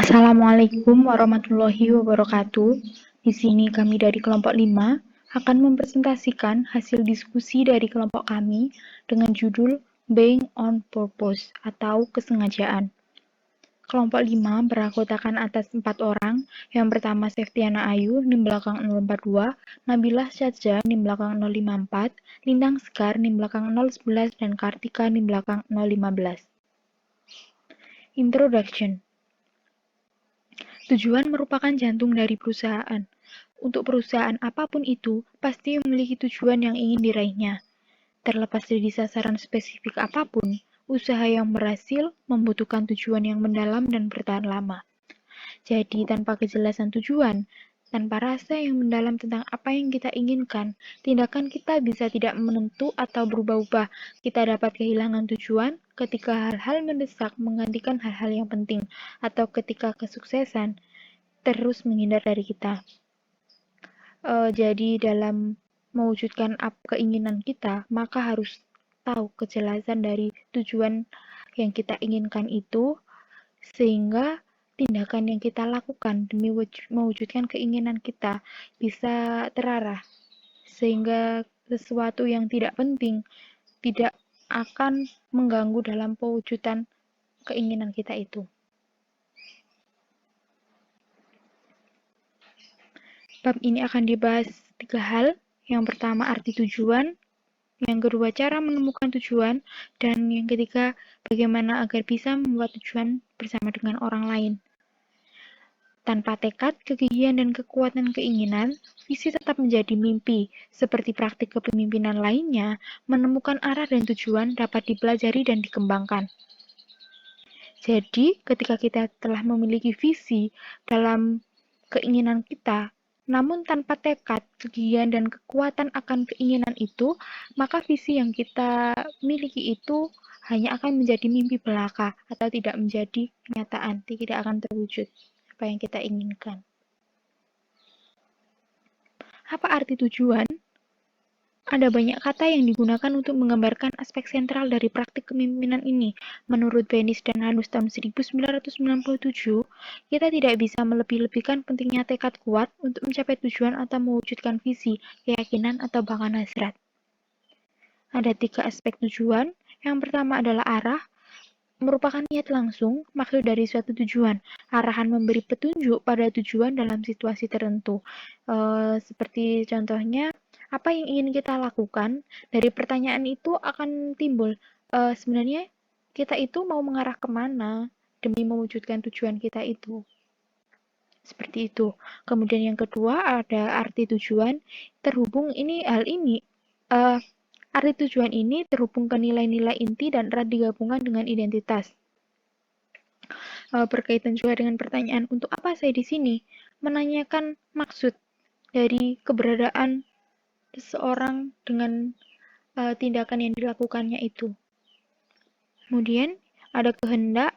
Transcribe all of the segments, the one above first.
Assalamualaikum warahmatullahi wabarakatuh. Di sini kami dari kelompok 5 akan mempresentasikan hasil diskusi dari kelompok kami dengan judul Being on Purpose atau kesengajaan. Kelompok 5 beranggotakan atas 4 orang. Yang pertama Septiana Ayu, NIM belakang 042, Nabilah Syadza, NIM belakang 054, Lintang Sekar, NIM belakang 011, dan Kartika, NIM belakang 015. Introduction. Tujuan merupakan jantung dari perusahaan. Untuk perusahaan apapun itu, pasti memiliki tujuan yang ingin diraihnya. Terlepas dari sasaran spesifik apapun, usaha yang berhasil membutuhkan tujuan yang mendalam dan bertahan lama. Jadi, tanpa kejelasan tujuan, tanpa rasa yang mendalam tentang apa yang kita inginkan, tindakan kita bisa tidak menentu atau berubah-ubah. Kita dapat kehilangan tujuan ketika hal-hal mendesak menggantikan hal-hal yang penting, atau ketika kesuksesan terus menghindar dari kita. Jadi dalam mewujudkan keinginan kita, maka harus tahu kejelasan dari tujuan yang kita inginkan itu, sehingga tindakan yang kita lakukan demi mewujudkan keinginan kita bisa terarah, sehingga sesuatu yang tidak penting tidak akan mengganggu dalam pewujudan keinginan kita itu. Bab ini akan dibahas 3 hal. Yang pertama, arti tujuan. Yang kedua, cara menemukan tujuan. Dan yang ketiga, bagaimana agar bisa membuat tujuan bersama dengan orang lain. Tanpa tekad, kegigihan, dan kekuatan keinginan, visi tetap menjadi mimpi. Seperti praktik kepemimpinan lainnya, menemukan arah dan tujuan dapat dipelajari dan dikembangkan. Jadi, ketika kita telah memiliki visi dalam keinginan kita, namun tanpa tekad, kegigihan, dan kekuatan akan keinginan itu, maka visi yang kita miliki itu hanya akan menjadi mimpi belaka atau tidak menjadi kenyataan, tidak akan terwujud apa yang kita inginkan. Apa arti tujuan? Ada banyak kata yang digunakan untuk menggambarkan aspek sentral dari praktik kepemimpinan ini. Menurut Benis dan Hanus tahun 1997, kita tidak bisa melebih-lebihkan pentingnya tekad kuat untuk mencapai tujuan atau mewujudkan visi, keyakinan, atau bahkan hasrat. Ada 3 aspek tujuan. Yang pertama adalah arah, merupakan niat langsung, maksud dari suatu tujuan. Arahan memberi petunjuk pada tujuan dalam situasi tertentu. Seperti contohnya, apa yang ingin kita lakukan, dari pertanyaan itu akan timbul, sebenarnya kita itu mau mengarah kemana demi mewujudkan tujuan kita itu. Seperti itu. Kemudian yang kedua ada arti tujuan, terhubung arti tujuan ini terhubung ke nilai-nilai inti dan erat digabungkan dengan identitas. Berkaitan juga dengan pertanyaan, untuk apa saya di sini? Menanyakan maksud dari keberadaan seseorang dengan tindakan yang dilakukannya itu. Kemudian ada kehendak,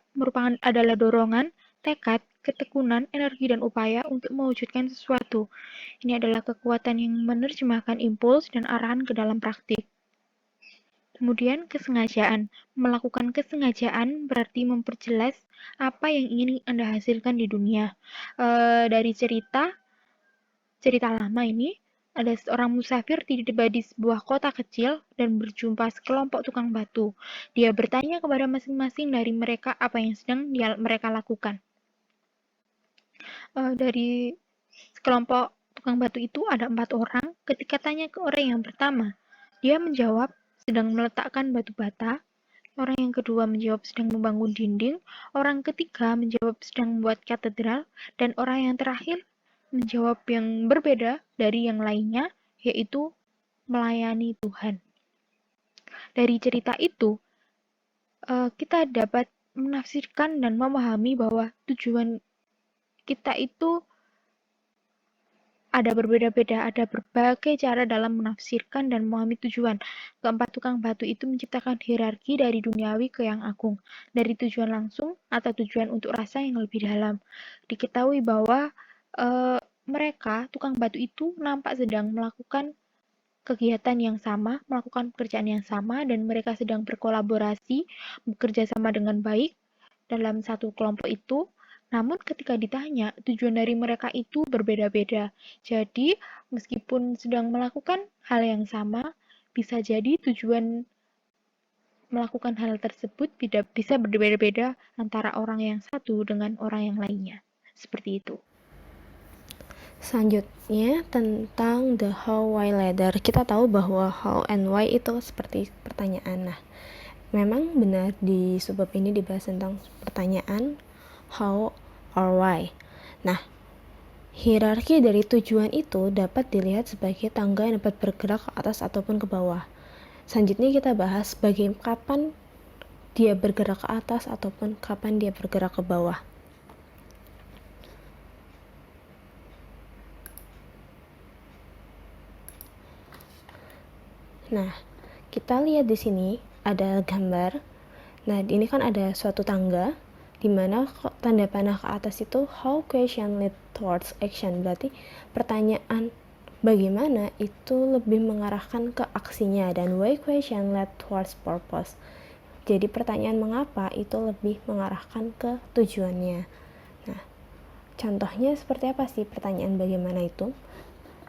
adalah dorongan, tekad, ketekunan, energi, dan upaya untuk mewujudkan sesuatu. Ini adalah kekuatan yang menerjemahkan impuls dan arahan ke dalam praktik. Kemudian kesengajaan. Melakukan kesengajaan berarti memperjelas apa yang ingin Anda hasilkan di dunia. Dari cerita lama ini, ada seorang musafir tiba di sebuah kota kecil dan berjumpa sekelompok tukang batu. Dia bertanya kepada masing-masing dari mereka apa yang sedang mereka lakukan. Dari sekelompok tukang batu itu ada 4 orang. Ketika tanya ke orang yang pertama, dia menjawab sedang meletakkan batu bata. Orang yang kedua menjawab sedang membangun dinding. Orang ketiga menjawab sedang membuat katedral. Dan orang yang terakhir menjawab yang berbeda dari yang lainnya, yaitu melayani Tuhan. Dari cerita itu, kita dapat menafsirkan dan memahami bahwa tujuan kita itu ada berbeda-beda, ada berbagai cara dalam menafsirkan dan memahami tujuan. Keempat tukang batu itu menciptakan hierarki dari duniawi ke yang agung, dari tujuan langsung atau tujuan untuk rasa yang lebih dalam. Diketahui bahwa mereka, tukang batu itu nampak sedang melakukan kegiatan yang sama, melakukan pekerjaan yang sama, dan mereka sedang berkolaborasi, bekerja sama dengan baik dalam satu kelompok itu, Namun ketika ditanya, tujuan dari mereka itu berbeda-beda. Jadi, meskipun sedang melakukan hal yang sama, bisa jadi tujuan melakukan hal tersebut bisa berbeda-beda antara orang yang satu dengan orang yang lainnya. Seperti itu. Selanjutnya tentang the how, why ladder. Kita tahu bahwa how and why itu seperti pertanyaan. Nah, memang benar di subbab ini dibahas tentang pertanyaan how or why. Nah, hierarki dari tujuan itu dapat dilihat sebagai tangga yang dapat bergerak ke atas ataupun ke bawah. Selanjutnya kita bahas kapan dia bergerak ke atas ataupun kapan dia bergerak ke bawah. Nah, kita lihat di sini ada gambar. Nah, ini kan ada suatu tangga di mana tanda panah ke atas itu how question lead towards action. Berarti pertanyaan bagaimana itu lebih mengarahkan ke aksinya, dan why question lead towards purpose. Jadi pertanyaan mengapa itu lebih mengarahkan ke tujuannya. Nah, contohnya seperti apa sih pertanyaan bagaimana itu?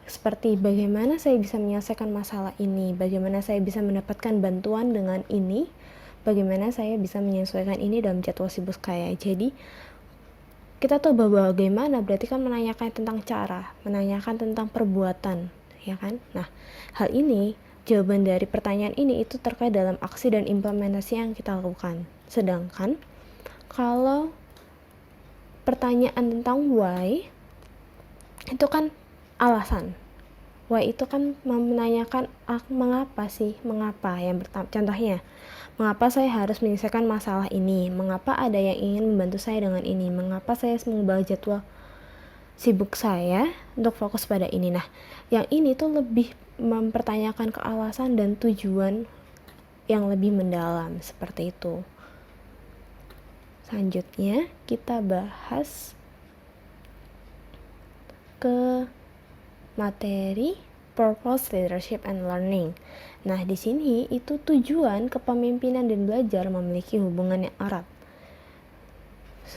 Seperti bagaimana saya bisa menyelesaikan masalah ini, bagaimana saya bisa mendapatkan bantuan dengan ini, bagaimana saya bisa menyesuaikan ini dalam jadwal sibuk saya. Jadi kita tahu bahwa bagaimana berarti kan menanyakan tentang cara, menanyakan tentang perbuatan, ya kan? Nah, hal ini, jawaban dari pertanyaan ini itu terkait dalam aksi dan implementasi yang kita lakukan. Sedangkan kalau pertanyaan tentang why itu kan alasan. Why itu kan menanyakan mengapa yang pertama. Contohnya, mengapa saya harus menyelesaikan masalah ini, mengapa ada yang ingin membantu saya dengan ini, mengapa saya harus mengubah jadwal sibuk saya untuk fokus pada ini. Nah, yang ini tuh lebih mempertanyakan kealasan dan tujuan yang lebih mendalam, seperti itu. Selanjutnya kita bahas ke materi purpose, leadership, and learning. Nah, di sini itu tujuan, kepemimpinan, dan belajar memiliki hubungan yang erat.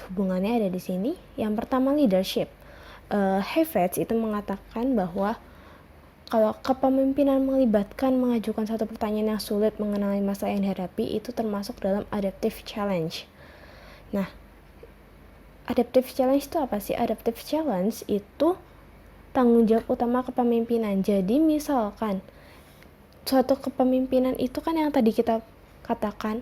Hubungannya ada di sini. Yang pertama, leadership. Havertz itu mengatakan bahwa kalau kepemimpinan melibatkan mengajukan satu pertanyaan yang sulit mengenai masalah yang dihadapi, itu termasuk dalam adaptive challenge. Nah, adaptive challenge itu apa sih? Adaptive challenge itu tanggung jawab utama kepemimpinan. Jadi misalkan suatu kepemimpinan itu kan yang tadi kita katakan,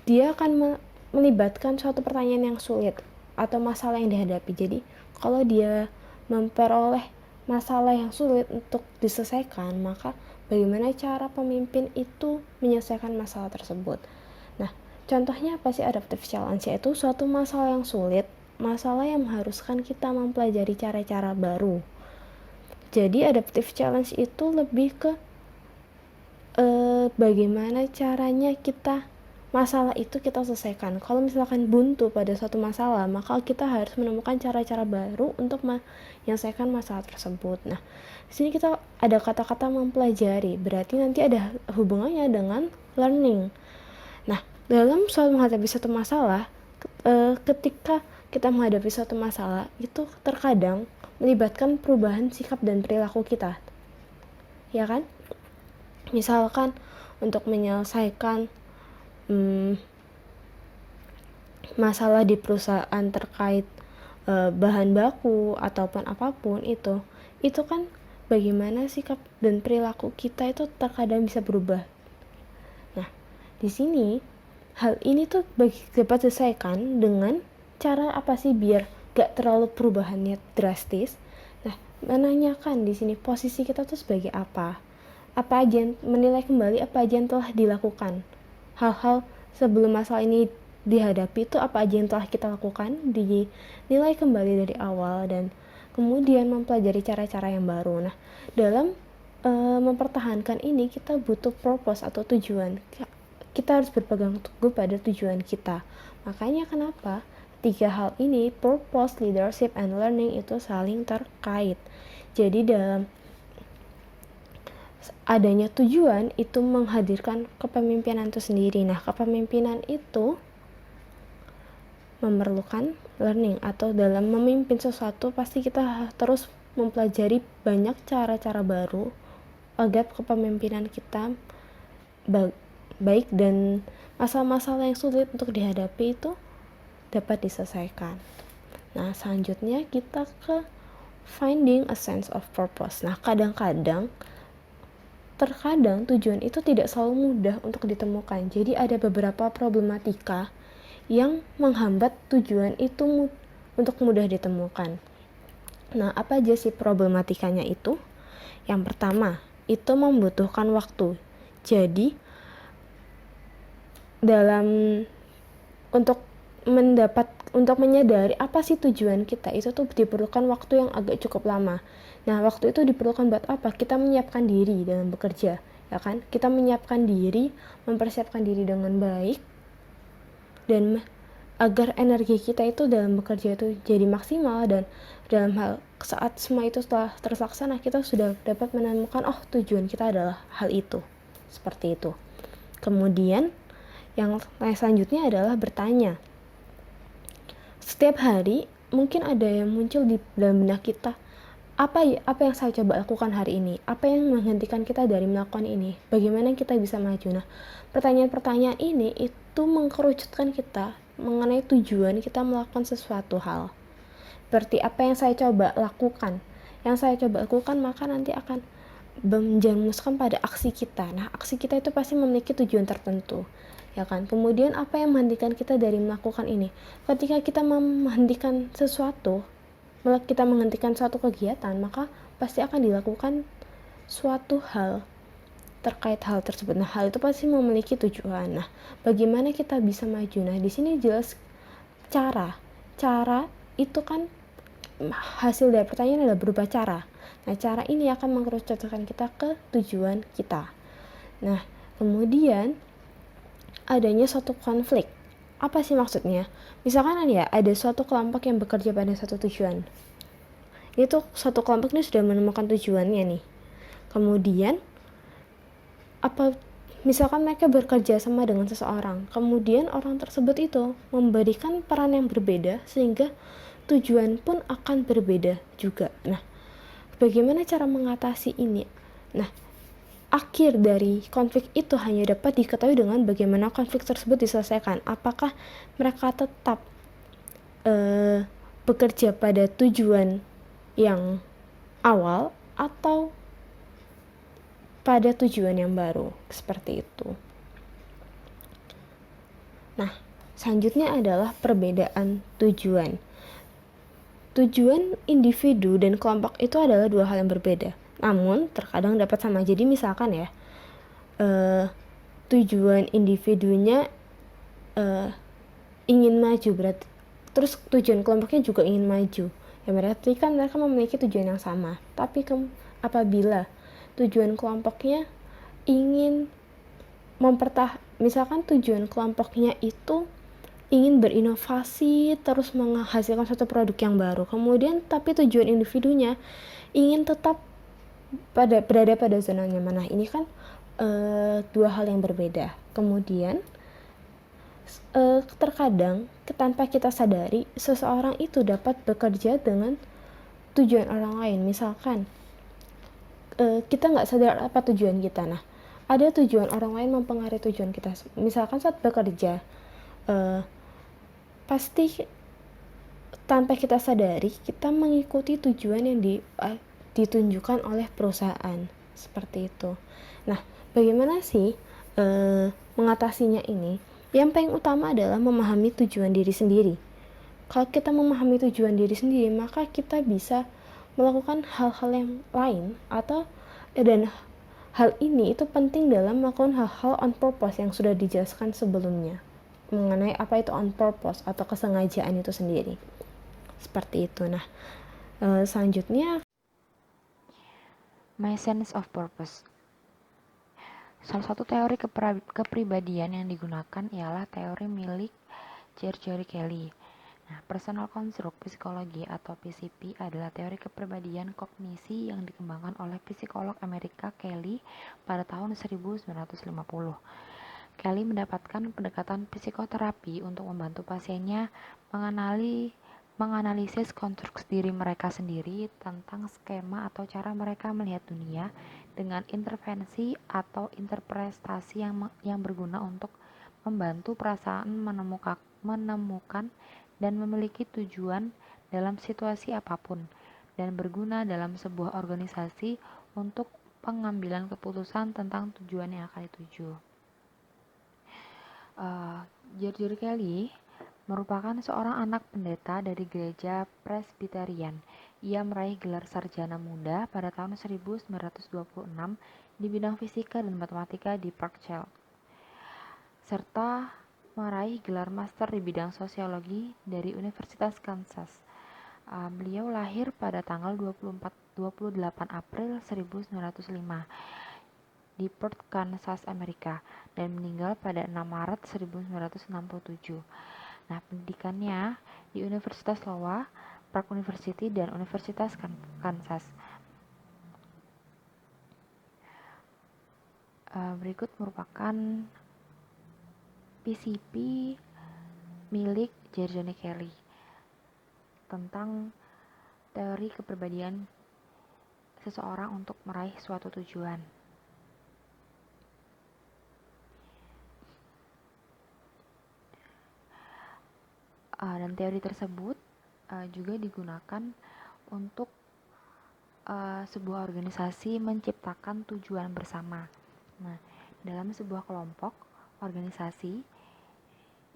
dia akan melibatkan suatu pertanyaan yang sulit atau masalah yang dihadapi. Jadi kalau dia memperoleh masalah yang sulit untuk diselesaikan, maka bagaimana cara pemimpin itu menyelesaikan masalah tersebut. Nah, contohnya apa sih adaptive challenge? Yaitu suatu masalah yang sulit, masalah yang mengharuskan kita mempelajari cara-cara baru. Jadi adaptive challenge itu lebih ke bagaimana caranya masalah itu kita selesaikan. Kalau misalkan buntu pada suatu masalah, maka kita harus menemukan cara-cara baru untuk menyelesaikan masalah tersebut. Nah, di sini kita ada kata-kata mempelajari, berarti nanti ada hubungannya dengan learning. Nah, dalam menghadapi suatu masalah, ketika kita menghadapi suatu masalah, itu terkadang melibatkan perubahan sikap dan perilaku kita. Ya kan? Misalkan untuk menyelesaikan masalah di perusahaan terkait bahan baku ataupun apapun itu kan bagaimana sikap dan perilaku kita itu terkadang bisa berubah. Nah, di sini hal ini tuh dapat diselesaikan dengan cara apa sih biar gak terlalu perubahannya drastis. Nah, menanyakan di sini posisi kita tuh sebagai apa aja, menilai kembali apa aja yang telah dilakukan, hal-hal sebelum masalah ini dihadapi itu apa aja yang telah kita lakukan, dinilai kembali dari awal, dan kemudian mempelajari cara-cara yang baru. Nah, dalam mempertahankan ini kita butuh purpose atau tujuan. Kita harus berpegang teguh pada tujuan kita. Makanya kenapa tiga hal ini, purpose, leadership, and learning, itu saling terkait. Jadi dalam adanya tujuan itu menghadirkan kepemimpinan itu sendiri. Nah, kepemimpinan itu memerlukan learning, atau dalam memimpin sesuatu pasti kita terus mempelajari banyak cara-cara baru agar kepemimpinan kita baik dan masalah-masalah yang sulit untuk dihadapi itu dapat diselesaikan. Nah, selanjutnya kita ke finding a sense of purpose. Nah, terkadang tujuan itu tidak selalu mudah untuk ditemukan. Jadi ada beberapa problematika yang menghambat tujuan itu untuk mudah ditemukan. Nah, apa aja sih problematikanya itu? Yang pertama, itu membutuhkan waktu. Jadi, untuk menyadari apa sih tujuan kita itu tuh diperlukan waktu yang agak cukup lama. Nah, waktu itu diperlukan buat apa? Kita menyiapkan diri dalam bekerja, ya kan? Kita menyiapkan diri, mempersiapkan diri dengan baik, dan agar energi kita itu dalam bekerja itu jadi maksimal, dan dalam hal saat semua itu setelah terlaksana kita sudah dapat menemukan tujuan kita adalah hal itu. Seperti itu. Kemudian yang selanjutnya adalah bertanya. Setiap hari mungkin ada yang muncul di dalam benak kita, apa yang saya coba lakukan hari ini, apa yang menghentikan kita dari melakukan ini, bagaimana kita bisa maju. Nah, pertanyaan-pertanyaan ini itu mengkerucutkan kita mengenai tujuan kita melakukan sesuatu hal. Seperti apa yang saya coba lakukan, maka nanti akan menjerumuskan pada aksi kita. Nah, aksi kita itu pasti memiliki tujuan tertentu, ya kan? Kemudian apa yang menghentikan kita dari melakukan ini? Ketika kita menghentikan sesuatu, kita menghentikan suatu kegiatan, maka pasti akan dilakukan suatu hal terkait hal tersebut. Nah, hal itu pasti memiliki tujuan. Nah, bagaimana kita bisa maju? Nah, di sini jelas cara itu kan hasil dari pertanyaan adalah berupa cara. Nah, cara ini akan mengkerucutkan kita ke tujuan kita. Nah, kemudian adanya suatu konflik. Apa sih maksudnya? Misalkan ada suatu kelompok yang bekerja pada satu tujuan. Itu suatu kelompok ini sudah menemukan tujuannya nih. Kemudian misalkan mereka bekerja sama dengan seseorang, kemudian orang tersebut itu memberikan peran yang berbeda sehingga tujuan pun akan berbeda juga. Nah, bagaimana cara mengatasi ini? Nah, akhir dari konflik itu hanya dapat diketahui dengan bagaimana konflik tersebut diselesaikan. Apakah mereka tetap bekerja pada tujuan yang awal atau pada tujuan yang baru, seperti itu. Nah, selanjutnya adalah perbedaan tujuan. Tujuan individu dan kelompok itu adalah dua hal yang berbeda, namun terkadang dapat sama. Jadi misalkan tujuan individunya ingin maju, berarti terus tujuan kelompoknya juga ingin maju, ya berarti kan mereka memiliki tujuan yang sama. Tapi apabila tujuan kelompoknya ingin misalkan tujuan kelompoknya itu ingin berinovasi, terus menghasilkan suatu produk yang baru, kemudian tapi tujuan individunya ingin tetap berada pada zona nyaman. Nah, ini kan dua hal yang berbeda. Kemudian terkadang tanpa kita sadari, seseorang itu dapat bekerja dengan tujuan orang lain. Misalkan kita nggak sadar apa tujuan kita. Nah, ada tujuan orang lain mempengaruhi tujuan kita. Misalkan saat bekerja, pasti tanpa kita sadari kita mengikuti tujuan yang ditunjukkan oleh perusahaan, seperti itu. Nah, bagaimana sih mengatasinya ini? Yang paling utama adalah memahami tujuan diri sendiri. Kalau kita memahami tujuan diri sendiri, maka kita bisa melakukan hal-hal yang lain, dan hal ini itu penting dalam melakukan hal-hal on purpose yang sudah dijelaskan sebelumnya mengenai apa itu on purpose atau kesengajaan itu sendiri, seperti itu. Nah, selanjutnya My sense of purpose. Salah satu teori kepribadian yang digunakan ialah teori milik Jerry Kelly. Nah, Personal Construct Psychology atau PCP adalah teori kepribadian kognisi yang dikembangkan oleh psikolog Amerika Kelly pada tahun 1950. Kelly mendapatkan pendekatan psikoterapi untuk membantu pasiennya menganalisis konstruksi diri mereka sendiri tentang skema atau cara mereka melihat dunia dengan intervensi atau interpretasi yang berguna untuk membantu perasaan menemukan dan memiliki tujuan dalam situasi apapun, dan berguna dalam sebuah organisasi untuk pengambilan keputusan tentang tujuan yang akan dituju. George Kelly merupakan seorang anak pendeta dari gereja Presbyterian. Ia meraih gelar sarjana muda pada tahun 1926 di bidang fisika dan matematika di Parkchurch, serta meraih gelar master di bidang sosiologi dari Universitas Kansas. Beliau lahir pada tanggal 28 April 1905 di Perth, Kansas, Amerika, dan meninggal pada 6 Maret 1967. Nah, pendidikannya di Universitas Iowa, Park University, dan Universitas Kansas. Berikut merupakan PCP milik George Kelly tentang teori kepribadian seseorang untuk meraih suatu tujuan. Dan teori tersebut juga digunakan untuk sebuah organisasi menciptakan tujuan bersama. Nah, dalam sebuah kelompok organisasi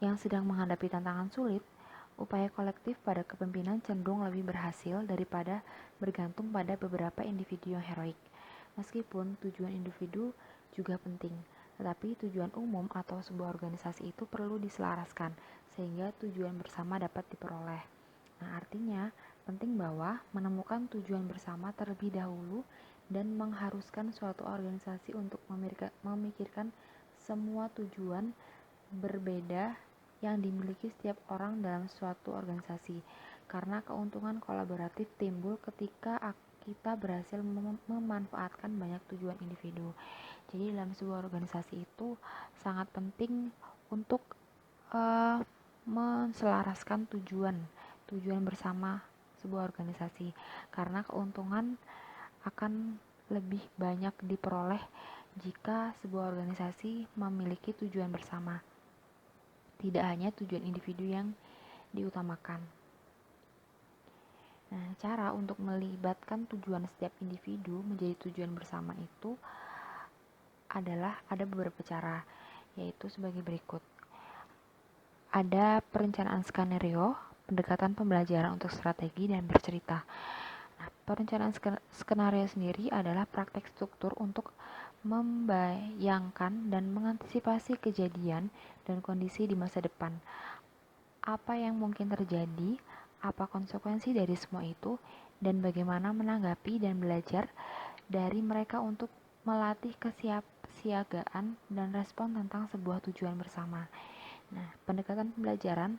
yang sedang menghadapi tantangan sulit, upaya kolektif pada kepemimpinan cenderung lebih berhasil daripada bergantung pada beberapa individu yang heroik. Meskipun tujuan individu juga penting, tetapi tujuan umum atau sebuah organisasi itu perlu diselaraskan sehingga tujuan bersama dapat diperoleh. Nah, artinya penting bahwa menemukan tujuan bersama terlebih dahulu dan mengharuskan suatu organisasi untuk memikirkan semua tujuan berbeda yang dimiliki setiap orang dalam suatu organisasi, karena keuntungan kolaboratif timbul ketika kita berhasil memanfaatkan banyak tujuan individu. Jadi dalam sebuah organisasi itu sangat penting untuk menselaraskan tujuan bersama sebuah organisasi, karena keuntungan akan lebih banyak diperoleh jika sebuah organisasi memiliki tujuan bersama, tidak hanya tujuan individu yang diutamakan. Nah, cara untuk melibatkan tujuan setiap individu menjadi tujuan bersama itu ada beberapa cara, yaitu sebagai berikut. Ada perencanaan skenario, pendekatan pembelajaran untuk strategi dan bercerita. Nah, perencanaan skenario sendiri adalah praktek struktur untuk membayangkan dan mengantisipasi kejadian dan kondisi di masa depan. Apa yang mungkin terjadi, apa konsekuensi dari semua itu, dan bagaimana menanggapi dan belajar dari mereka untuk melatih kesiapsiagaan dan respon tentang sebuah tujuan bersama. Nah, pendekatan pembelajaran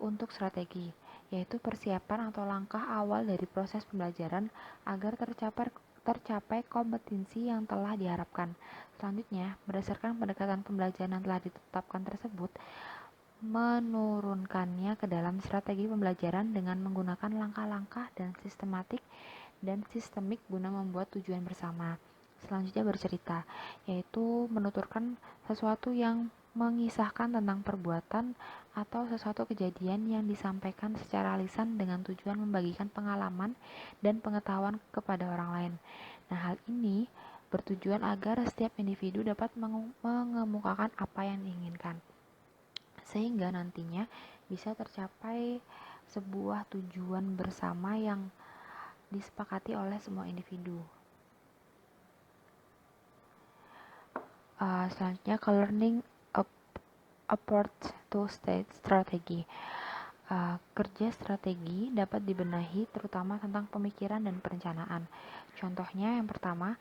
untuk strategi, yaitu persiapan atau langkah awal dari proses pembelajaran agar tercapai kompetensi yang telah diharapkan. Selanjutnya, berdasarkan pendekatan pembelajaran yang telah ditetapkan tersebut, menurunkannya ke dalam strategi pembelajaran dengan menggunakan langkah-langkah dan sistemik guna membuat tujuan bersama. Selanjutnya bercerita, yaitu menuturkan sesuatu yang mengisahkan tentang perbuatan atau sesuatu kejadian yang disampaikan secara lisan dengan tujuan membagikan pengalaman dan pengetahuan kepada orang lain. Nah, hal ini bertujuan agar setiap individu dapat mengemukakan apa yang diinginkan, sehingga nantinya bisa tercapai sebuah tujuan bersama yang disepakati oleh semua individu. Selanjutnya ke learning approach to state strategy. Kerja strategi dapat dibenahi terutama tentang pemikiran dan perencanaan. Contohnya yang pertama,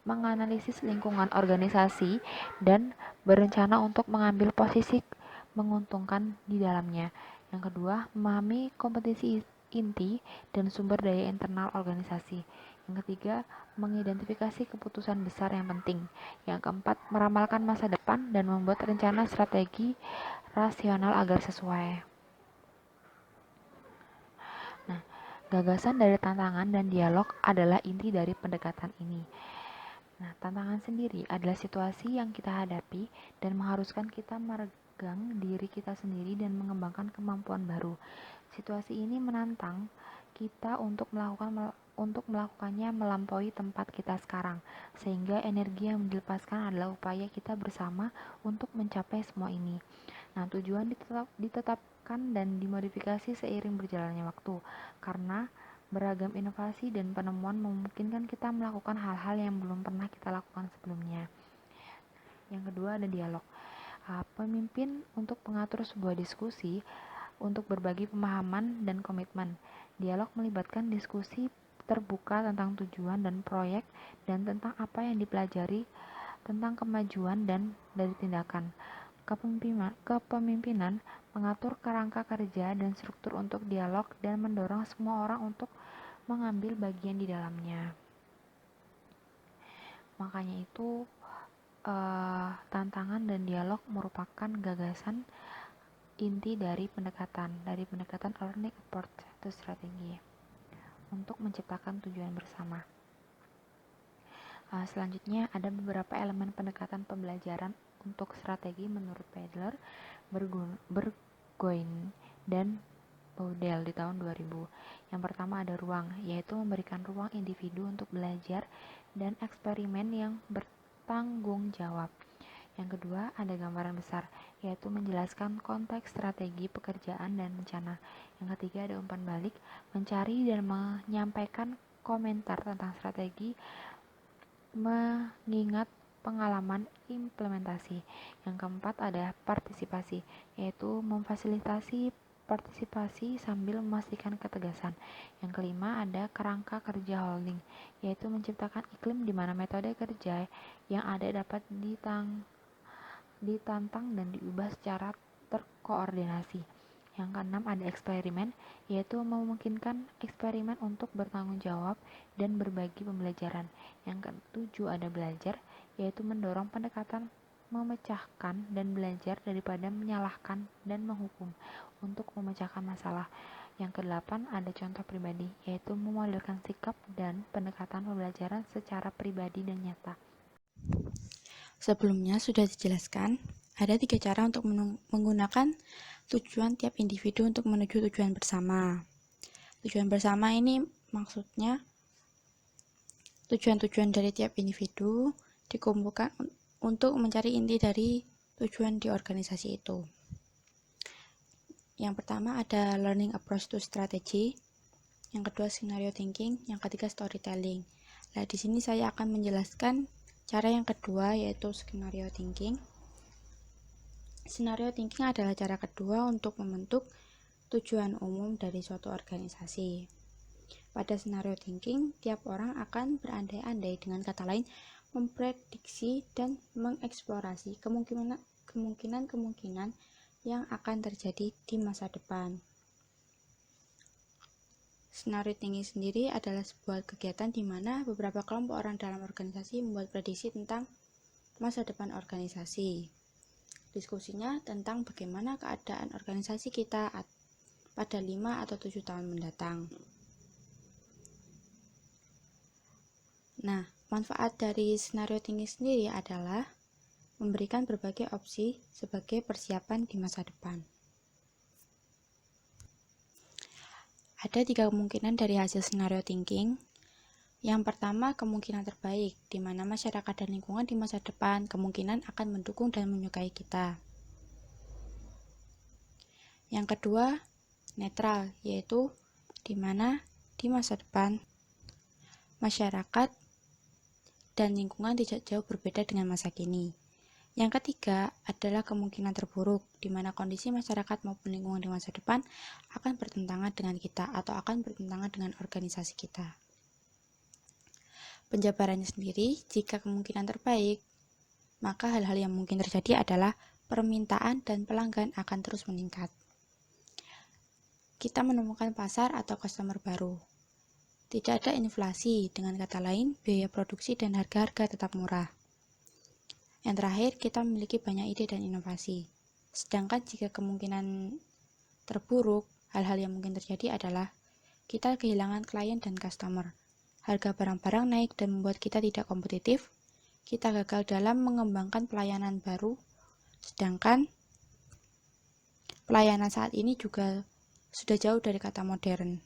menganalisis lingkungan organisasi dan berencana untuk mengambil posisi menguntungkan di dalamnya. Yang kedua, memahami kompetensi inti dan sumber daya internal organisasi. Yang ketiga, mengidentifikasi keputusan besar yang penting. Yang keempat, meramalkan masa depan dan membuat rencana strategi rasional agar sesuai. Nah, gagasan dari tantangan dan dialog adalah inti dari pendekatan ini. Nah, tantangan sendiri adalah situasi yang kita hadapi dan mengharuskan kita meregang diri kita sendiri dan mengembangkan kemampuan baru. Situasi ini menantang kita untuk melakukannya melampaui tempat kita sekarang, sehingga energi yang dilepaskan adalah upaya kita bersama untuk mencapai semua ini. Nah, tujuan ditetapkan dan dimodifikasi seiring berjalannya waktu, karena beragam inovasi dan penemuan memungkinkan kita melakukan hal-hal yang belum pernah kita lakukan sebelumnya. Yang kedua ada dialog. Pemimpin untuk mengatur sebuah diskusi untuk berbagi pemahaman dan komitmen. Dialog melibatkan diskusi terbuka tentang tujuan dan proyek dan tentang apa yang dipelajari, tentang kemajuan dan dari tindakan. Kepemimpinan mengatur kerangka kerja dan struktur untuk dialog dan mendorong semua orang untuk mengambil bagian di dalamnya. Makanya itu tantangan dan dialog merupakan gagasan inti dari pendekatan learning approach to strategy untuk menciptakan tujuan bersama. Selanjutnya ada beberapa elemen pendekatan pembelajaran untuk strategi menurut Pedler, Burgoyne, dan Boudel di tahun 2000. Yang pertama ada ruang, yaitu memberikan ruang individu untuk belajar dan eksperimen yang bertanggung jawab. Yang kedua ada gambaran besar, yaitu menjelaskan konteks strategi pekerjaan dan rencana. Yang ketiga ada umpan balik, mencari dan menyampaikan komentar tentang strategi mengingat pengalaman implementasi. Yang keempat ada partisipasi, yaitu memfasilitasi partisipasi sambil memastikan ketegasan. Yang kelima ada kerangka kerja holding, yaitu menciptakan iklim di mana metode kerja yang ada dapat ditantang dan diubah secara terkoordinasi. Yang keenam ada eksperimen, yaitu memungkinkan eksperimen untuk bertanggung jawab dan berbagi pembelajaran. Yang ketujuh ada belajar, yaitu mendorong pendekatan memecahkan dan belajar daripada menyalahkan dan menghukum untuk memecahkan masalah. Yang kedelapan ada contoh pribadi, yaitu memodelkan sikap dan pendekatan pembelajaran secara pribadi dan nyata. Sebelumnya sudah dijelaskan, ada 3 cara untuk menggunakan tujuan tiap individu untuk menuju tujuan bersama. Tujuan bersama ini maksudnya tujuan-tujuan dari tiap individu dikumpulkan untuk mencari inti dari tujuan di organisasi itu. Yang pertama ada learning approach to strategy, yang kedua scenario thinking, yang ketiga storytelling. Nah, di sini saya akan menjelaskan cara yang kedua, yaitu scenario thinking. Scenario thinking adalah cara kedua untuk membentuk tujuan umum dari suatu organisasi. Pada scenario thinking, tiap orang akan berandai-andai, dengan kata lain, memprediksi dan mengeksplorasi kemungkinan-kemungkinan yang akan terjadi di masa depan. Scenario thinking sendiri adalah sebuah kegiatan di mana beberapa kelompok orang dalam organisasi membuat prediksi tentang masa depan organisasi. Diskusinya tentang bagaimana keadaan organisasi kita pada 5 atau 7 tahun mendatang. Nah, manfaat dari scenario thinking sendiri adalah memberikan berbagai opsi sebagai persiapan di masa depan. Ada 3 kemungkinan dari hasil scenario thinking. Yang pertama, kemungkinan terbaik, di mana masyarakat dan lingkungan di masa depan kemungkinan akan mendukung dan menyukai kita. Yang kedua, netral, yaitu di mana di masa depan masyarakat dan lingkungan tidak jauh berbeda dengan masa kini. Yang ketiga adalah kemungkinan terburuk, di mana kondisi masyarakat maupun lingkungan di masa depan akan bertentangan dengan kita atau akan bertentangan dengan organisasi kita. Penjabarannya sendiri, jika kemungkinan terbaik, maka hal-hal yang mungkin terjadi adalah permintaan dan pelanggan akan terus meningkat. Kita menemukan pasar atau customer baru. Tidak ada inflasi, dengan kata lain, biaya produksi dan harga-harga tetap murah. Yang terakhir, kita memiliki banyak ide dan inovasi. Sedangkan jika kemungkinan terburuk, hal-hal yang mungkin terjadi adalah kita kehilangan klien dan customer. Harga barang-barang naik dan membuat kita tidak kompetitif. Kita gagal dalam mengembangkan pelayanan baru. Sedangkan pelayanan saat ini juga sudah jauh dari kata modern.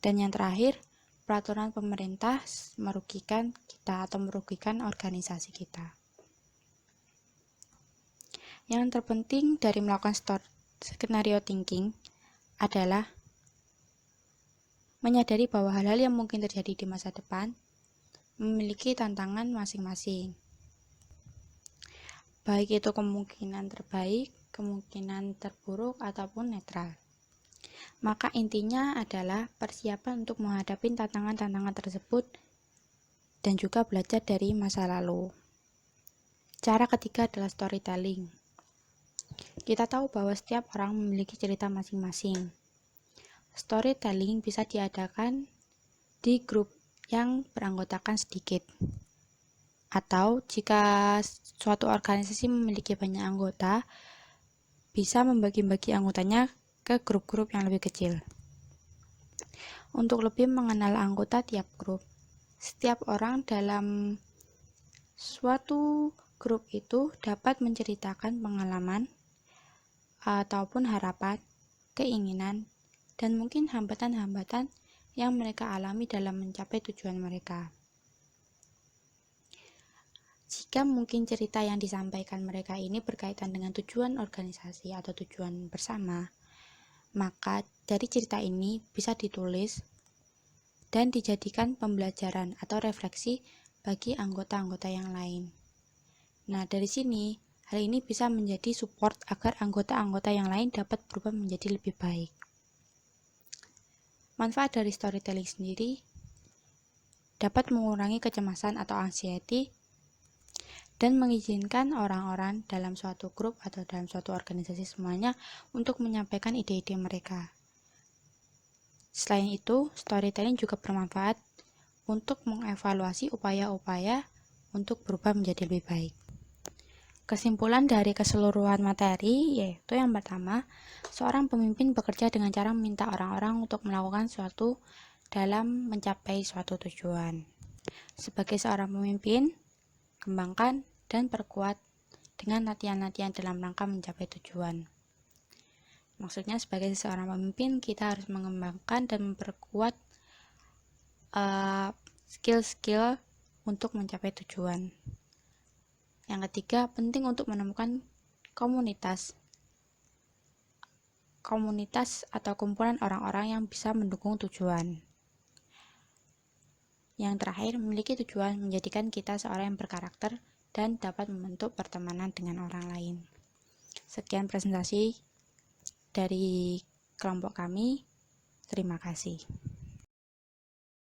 Dan yang terakhir, peraturan pemerintah merugikan kita atau merugikan organisasi kita. Yang terpenting dari melakukan skenario thinking adalah menyadari bahwa hal-hal yang mungkin terjadi di masa depan memiliki tantangan masing-masing. Baik itu kemungkinan terbaik, kemungkinan terburuk, ataupun netral. Maka intinya adalah persiapan untuk menghadapi tantangan-tantangan tersebut dan juga belajar dari masa lalu. Cara ketiga adalah storytelling. Kita tahu bahwa setiap orang memiliki cerita masing-masing. Storytelling bisa diadakan di grup yang beranggotakan sedikit. Atau jika suatu organisasi memiliki banyak anggota, bisa membagi-bagi anggotanya ke grup-grup yang lebih kecil. Untuk lebih mengenal anggota tiap grup, setiap orang dalam suatu grup itu dapat menceritakan pengalaman ataupun harapan, keinginan, dan mungkin hambatan-hambatan yang mereka alami dalam mencapai tujuan mereka. Jika mungkin cerita yang disampaikan mereka ini berkaitan dengan tujuan organisasi atau tujuan bersama, maka dari cerita ini bisa ditulis dan dijadikan pembelajaran atau refleksi bagi anggota-anggota yang lain. Nah, dari sini, hal ini bisa menjadi support agar anggota-anggota yang lain dapat berubah menjadi lebih baik. Manfaat dari storytelling sendiri dapat mengurangi kecemasan atau anxiety dan mengizinkan orang-orang dalam suatu grup atau dalam suatu organisasi semuanya untuk menyampaikan ide-ide mereka. Selain itu, storytelling juga bermanfaat untuk mengevaluasi upaya-upaya untuk berubah menjadi lebih baik. Kesimpulan dari keseluruhan materi yaitu yang pertama, seorang pemimpin bekerja dengan cara meminta orang-orang untuk melakukan sesuatu dalam mencapai suatu tujuan. Sebagai seorang pemimpin, kembangkan dan perkuat dengan latihan-latihan dalam rangka mencapai tujuan. Maksudnya sebagai seorang pemimpin, kita harus mengembangkan dan memperkuat skill-skill untuk mencapai tujuan. Yang ketiga, penting untuk menemukan komunitas atau kumpulan orang-orang yang bisa mendukung tujuan. Yang terakhir, memiliki tujuan menjadikan kita seorang yang berkarakter dan dapat membentuk pertemanan dengan orang lain. Sekian presentasi dari kelompok kami. Terima kasih.